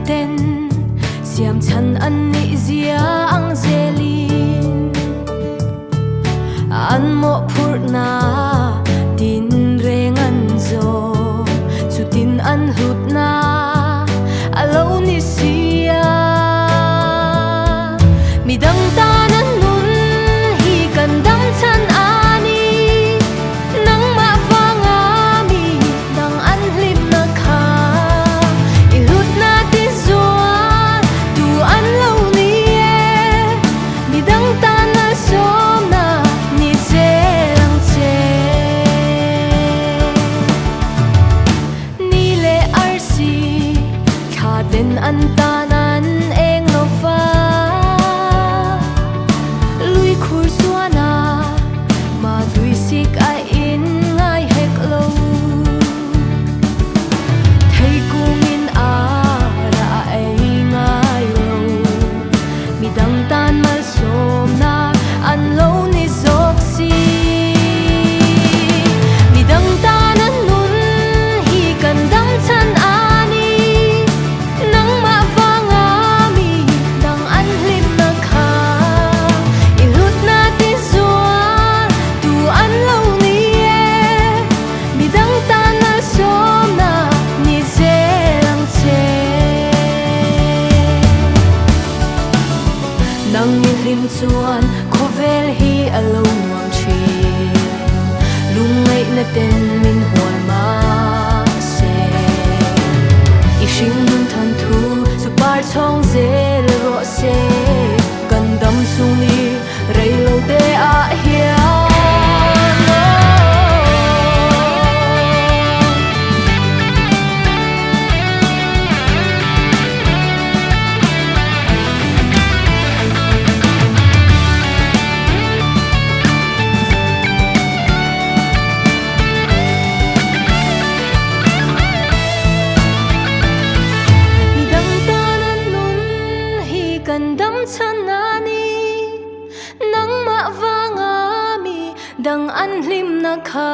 ten siam chan an ni zia ang zelin an mo phurna tin reng an zo chu tin an hlut na alo ni sia midang ta nan nun hi kan dam chan ani nang ma wanga mi dang an hlim na kha I hlut na ti zuan tu an lo ni e midang ta na som na ni che lang che ni le arsi kha den an ta nan eng no fa lui khur suana ma dui sik a in ngai hek lo thei kumin a ra ai ngai lo midang tan mal som na an lo ni zok si midang tan an nun hi kan dang chan ani nang ma wanga mi dang an hlim na kha I hlut na ti zuan tu an lo ni e midang tan na som na ni che lang che nang ni hlim chuan khovel hi alo nuam thin lungai na ten min hual ma se I hring nun than thu chu par chong zel ro se kan dam sung ni rei lo te a hian midang tan an nun hi kan dam chan ani nang ma wanga mi dang an hlim na kha